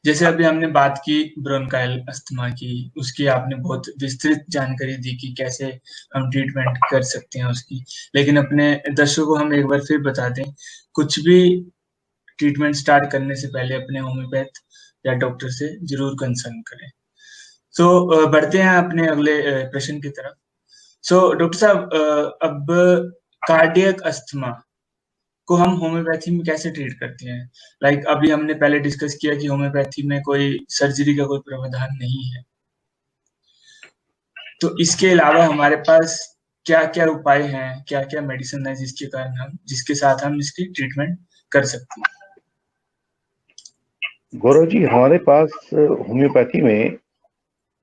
जैसे अभी हमने बात की ब्रोंकाइल अस्थमा की, उसकी आपने बहुत विस्तृत जानकारी दी कि कैसे हम ट्रीटमेंट कर सकते हैं उसकी। लेकिन अपने दर्शकों को हम एक बार फिर बता दें, कुछ भी ट्रीटमेंट स्टार्ट करने से पहले अपने होम्योपैथ या डॉक्टर से जरूर कंसल्ट करें। बढ़ते हैं अपने अगले प्रश्न की तरफ। डॉक्टर साहब, अब कार्डियक अस्थमा को हम होम्योपैथी में कैसे ट्रीट करते हैं? लाइक अभी हमने पहले डिस्कस किया कि होम्योपैथी में कोई सर्जरी का कोई प्रावधान नहीं है, तो इसके अलावा हमारे पास क्या क्या उपाय हैं, क्या क्या मेडिसिन है जिसके साथ हम इसकी ट्रीटमेंट कर सकते हैं? गौरव जी, हमारे पास होम्योपैथी में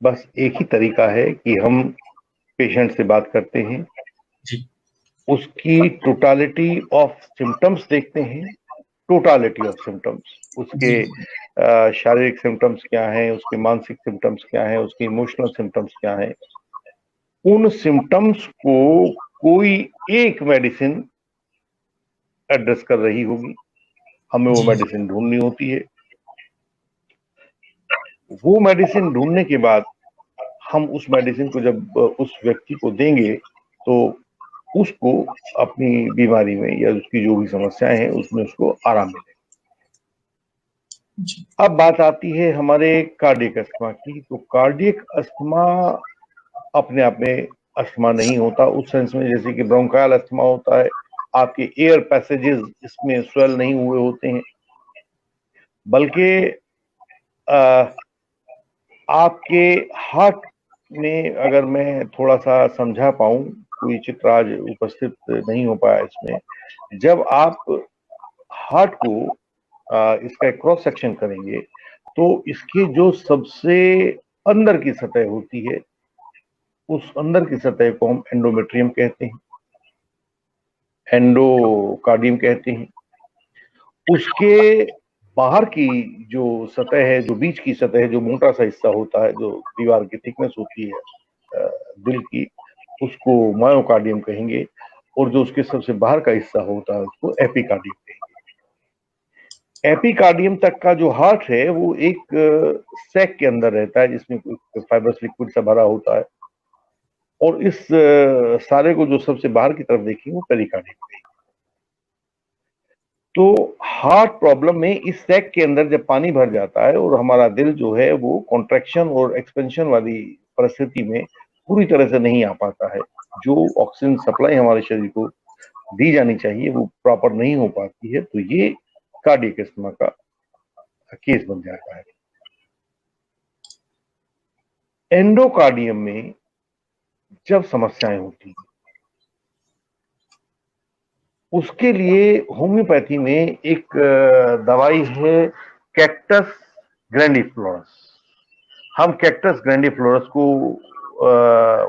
बस एक ही तरीका है कि हम पेशेंट से बात करते हैं जी, उसकी टोटालिटी ऑफ सिम्टम्स देखते हैं। टोटालिटी ऑफ सिम्टम्स, उसके शारीरिक सिम्टम्स क्या हैं, उसके मानसिक सिम्टम्स क्या हैं, उसके इमोशनल सिम्टम्स क्या हैं। उन सिम्टम्स को कोई एक मेडिसिन एड्रेस कर रही होगी, हमें वो मेडिसिन ढूंढनी होती है। वो मेडिसिन ढूंढने के बाद हम उस मेडिसिन को जब उस व्यक्ति को देंगे तो उसको अपनी बीमारी में या उसकी जो भी समस्याएं हैं उसमें उसको आराम मिलेगा। अब बात आती है हमारे कार्डियक अस्थमा की। तो कार्डियक अस्थमा अपने आप में अस्थमा नहीं होता उस सेंस में जैसे कि ब्रोंकाइल अस्थमा होता है। आपके एयर पैसेजेस इसमें स्वेल नहीं हुए होते हैं, बल्कि आपके हार्ट में, अगर मैं थोड़ा सा समझा पाऊं, कोई चित्र आज उपस्थित नहीं हो पाया इसमें, जब आप हार्ट को इसका क्रॉस सेक्शन करेंगे तो इसकी जो सबसे अंदर की सतह होती है उस अंदर की सतह को हम एंडोमेट्रियम कहते हैं, एंडोकार्डियम कहते हैं। उसके बाहर की जो सतह है, जो बीच की सतह है, जो मोटा सा हिस्सा होता है, जो दीवार की थिकनेस होती है दिल की, उसको मायोकार्डियम कहेंगे। और जो उसके सबसे बाहर का हिस्सा होता है उसको एपिकार्डियम कहेंगे। एपिकार्डियम तक का जो हार्ट है वो एक सैक के अंदर रहता है जिसमें फाइब्रस लिक्विड सा भरा होता है, और इस सारे को जो सबसे बाहर की तरफ देखेंगे वो पेरिकार्डियम कहेंगे। तो हार्ट प्रॉब्लम में इस सैक के अंदर जब पानी भर जाता है और हमारा दिल जो है वो कॉन्ट्रैक्शन और एक्सपेंशन वाली परिस्थिति में पूरी तरह से नहीं आ पाता है, जो ऑक्सीजन सप्लाई हमारे शरीर को दी जानी चाहिए वो प्रॉपर नहीं हो पाती है, तो ये कार्डियक अस्थमा का केस बन जाता है। एंडोकार्डियम में जब समस्याएं होती हैं उसके लिए होम्योपैथी में एक दवाई है कैक्टस ग्रैंडिफ्लोरस। हम कैक्टस ग्रैंडिफ्लोरस को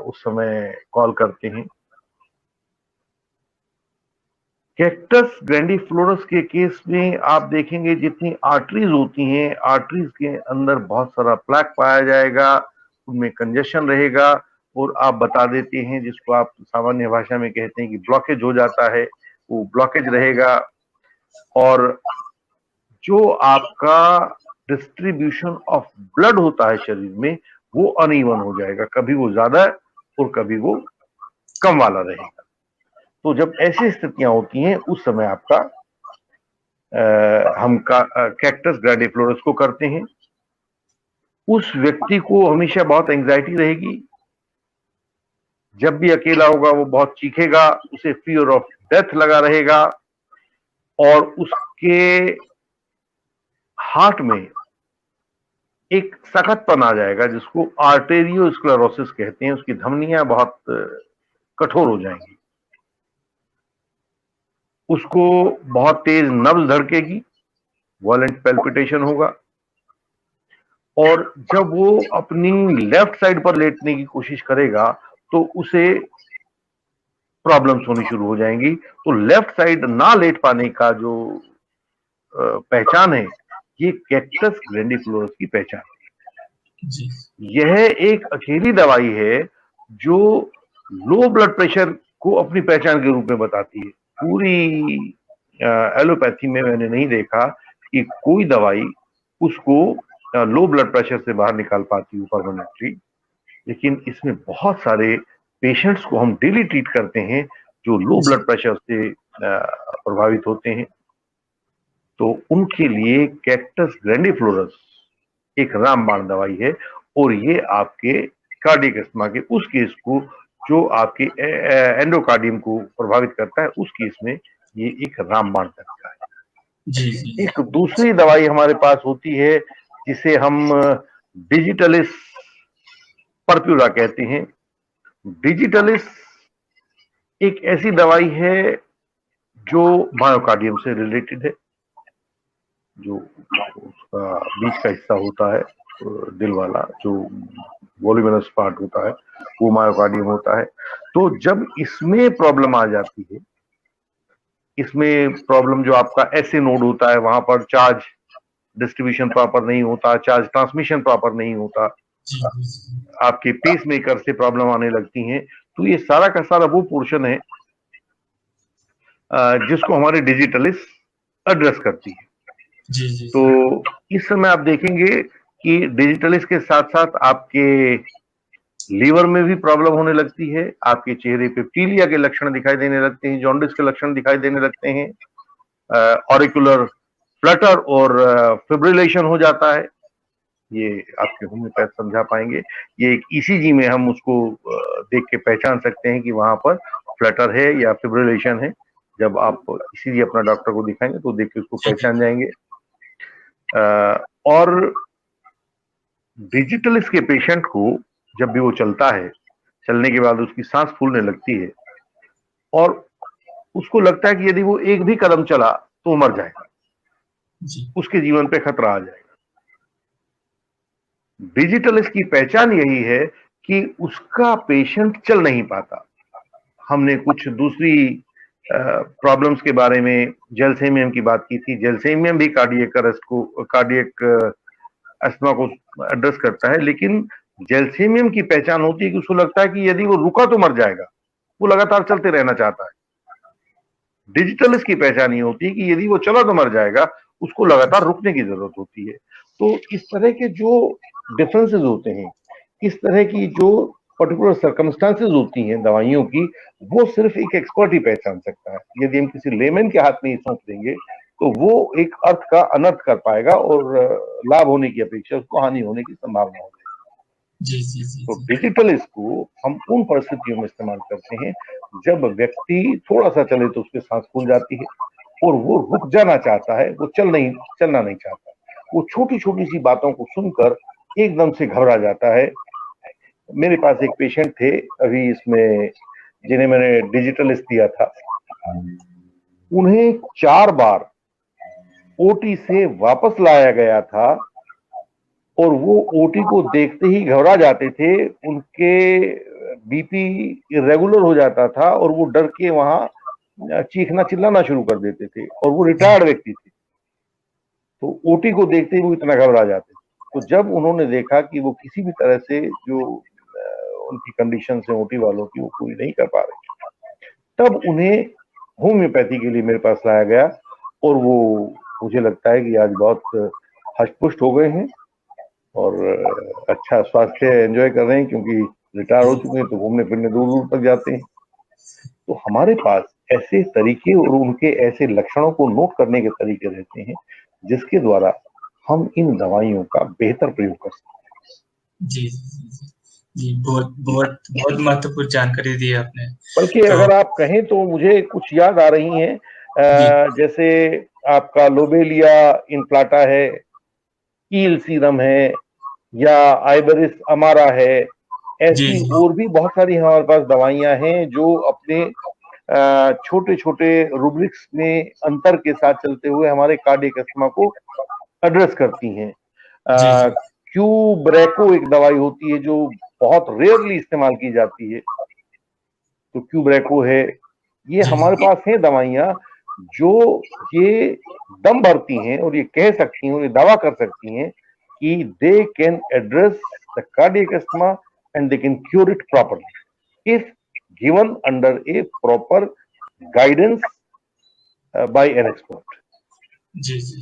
उस समय कॉल करते हैं। कैक्टस ग्रैंडिफ्लोरस के केस में आप देखेंगे जितनी आर्टरीज होती हैं, आर्टरीज के अंदर बहुत सारा प्लैक पाया जाएगा, उनमें कंजेशन रहेगा, और आप बता देते हैं जिसको आप सामान्य भाषा में कहते हैं कि ब्लॉकेज हो जाता है, वो ब्लॉकेज रहेगा। और जो आपका डिस्ट्रीब्यूशन ऑफ ब्लड होता है शरीर में वो अनइवन हो जाएगा, कभी वो ज्यादा और कभी वो कम वाला रहेगा। तो जब ऐसी स्थितियां होती हैं उस समय आपका हम कैक्टस ग्रैंडिफ्लोरस को करते हैं। उस व्यक्ति को हमेशा बहुत एंजाइटी रहेगी, जब भी अकेला होगा वो बहुत चीखेगा, उसे फियर ऑफ डेथ लगा रहेगा, और उसके हार्ट में एक सख्तपन आ जाएगा जिसको आर्टेरियोस्क्लेरोसिस कहते हैं। उसकी धमनियां बहुत कठोर हो जाएंगी, उसको बहुत तेज नब्ज धड़केगी, वायलेंट पैल्पिटेशन होगा, और जब वो अपनी लेफ्ट साइड पर लेटने की कोशिश करेगा तो उसे प्रॉब्लम्स होनी शुरू हो जाएंगी। तो लेफ्ट साइड ना लेट पाने का जो पहचान है, ये कैक्टस ग्रैंडिफ्लोरस की पहचान है। यह एक अकेली दवाई है जो लो ब्लड प्रेशर को अपनी पहचान के रूप में बताती है। पूरी एलोपैथी में मैंने नहीं देखा कि कोई दवाई उसको लो ब्लड प्रेशर से बाहर निकाल पाती हूँ परमानेंटली, लेकिन इसमें बहुत सारे पेशेंट्स को हम डेली ट्रीट करते हैं जो लो जी ब्लड प्रेशर से प्रभावित होते हैं। तो उनके लिए कैक्टस ग्रैंडिफ्लोरस एक रामबाण दवाई है, और ये आपके कार्डियक अस्थमा के उस केस को जो आपके एंडोकार्डियम को प्रभावित करता है, उस केस में ये एक रामबाण तरीका है। जी जी जी एक दूसरी दवाई हमारे पास होती है जिसे हम डिजिटलिस परप्यूरा कहते हैं। डिजिटलिस एक ऐसी दवाई है जो मायोकार्डियम से रिलेटेड है, जो उसका बीच का हिस्सा होता है, दिल वाला जो वॉल्यूमिनस पार्ट होता है, वो मायोकार्डियम होता है। तो जब इसमें प्रॉब्लम आ जाती है, इसमें प्रॉब्लम जो आपका एसए नोड होता है, वहां पर चार्ज डिस्ट्रीब्यूशन प्रॉपर नहीं होता, चार्ज ट्रांसमिशन प्रॉपर नहीं होता, जी जी आपके पेस मेकर से प्रॉब्लम आने लगती हैं, तो ये सारा का सारा वो पोर्शन है जिसको हमारे डिजिटलिस एड्रेस करती है। जी जी तो इस समय आप देखेंगे कि डिजिटलिस के साथ साथ आपके लीवर में भी प्रॉब्लम होने लगती है, आपके चेहरे पे पीलिया के लक्षण दिखाई देने लगते हैं, जॉन्डिस के लक्षण दिखाई देने लगते हैं, ऑरिकुलर फ्लटर और फिब्रिलेशन हो जाता है। ये आपके होम्योपैथ समझा पाएंगे। ये एक ईसीजी में हम उसको देख के पहचान सकते हैं कि वहां पर फ्लटर है या फिब्रिलेशन है। जब आप इसीलिए अपना डॉक्टर को दिखाएंगे तो देख के उसको पहचान जाएंगे। और डिजिटलिस के पेशेंट को जब भी वो चलता है, चलने के बाद उसकी सांस फूलने लगती है और उसको लगता है कि यदि वो एक भी कदम चला तो वो मर जाएगा, जी उसके जीवन पे खतरा आ जाएगा। डिजिटलिस की पहचान यही है कि उसका पेशेंट चल नहीं पाता। हमने कुछ दूसरी प्रॉब्लम्स के बारे में जेलसेमियम की बात की थी। जेलसेमियम भी कार्डियक अरेस्ट को, कार्डियक अस्थमा को एड्रेस करता है, लेकिन जेलसेमियम की पहचान होती है कि उसको लगता है कि यदि वो रुका तो मर जाएगा, वो लगातार चलते रहना चाहता है। डिजिटलिस की पहचान ये होती है कि यदि वो चला तो मर जाएगा, उसको लगातार रुकने की जरूरत होती है। तो इस तरह के जो डिफरेंसेस होते हैं, इस तरह की जो पर्टिकुलर सर्कमस्टांसेस होती हैं दवाइयों की, वो सिर्फ एक एक्सपर्ट ही पहचान सकता है। यदि हम किसी लेमैन के हाथ में ही सौंप देंगे तो वो एक अर्थ का अनर्थ कर पाएगा और लाभ होने की अपेक्षा उसको हानि होने की संभावना हो जाएगी। जी जी जी तो जी डिजिटल इसको हम उन परिस्थितियों में इस्तेमाल करते हैं जब व्यक्ति थोड़ा सा चले तो उसके सांस फूल जाती है और वो रुक जाना चाहता है, वो चलना नहीं चाहता। वो छोटी छोटी सी बातों को सुनकर एकदम से घबरा जाता है। मेरे पास एक पेशेंट थे अभी इसमें, जिन्हें मैंने डिजिटलिस्ट दिया था। उन्हें 4 बार ओटी से वापस लाया गया था और वो ओटी को देखते ही घबरा जाते थे। उनके बीपी इरेगुलर हो जाता था और वो डर के वहां चीखना चिल्लाना शुरू कर देते थे, और वो रिटायर्ड व्यक्ति थे। तो ओटी को देखते ही वो इतना घबरा जाते थे। तो जब उन्होंने देखा कि वो किसी भी तरह से जो उनकी कंडीशन है ओटी वालों की, वो पूरी नहीं कर पा रहे, तब उन्हें होम्योपैथी के लिए मेरे पास लाया गया। और वो, मुझे लगता है कि आज बहुत हष्टपुष्ट हो गए हैं और अच्छा स्वास्थ्य एंजॉय कर रहे हैं, क्योंकि रिटायर हो चुके हैं तो घूमने फिरने दूर दूर तक जाते हैं। तो हमारे पास ऐसे तरीके और उनके ऐसे लक्षणों को नोट करने के तरीके रहते हैं जिसके द्वारा हम इन दवाइयों का बेहतर प्रयोग कर सकते हैं। जी जी जी जी बहुत बहुत बहुत महत्वपूर्ण जानकारी दी आपने। बल्कि तो अगर आप कहें तो मुझे कुछ याद आ रही हैं, जी जैसे आपका लोबेलिया इनप्लाटा है, कील सीरम है, या आइबरिस अमारा है। जी ऐसी जी और भी बहुत सारी हमारे पास दवाइयां हैं जो अपने छोटे छोटे रूब्रिक्स में अंतर के साथ चलते हुए हमारे कार्डियक अस्थमा को एड्रेस करती हैं। जी जी क्यूब्रेको एक दवाई होती है जो बहुत रेयरली इस्तेमाल की जाती है, तो क्यूब्रेको है। ये जी हमारे पास है दवाइयां जो ये दम भरती हैं और ये कह सकती हैं और ये दावा कर सकती हैं कि they can address the cardiac asthma and they can cure it properly if given under a proper guidance by an expert. जी जी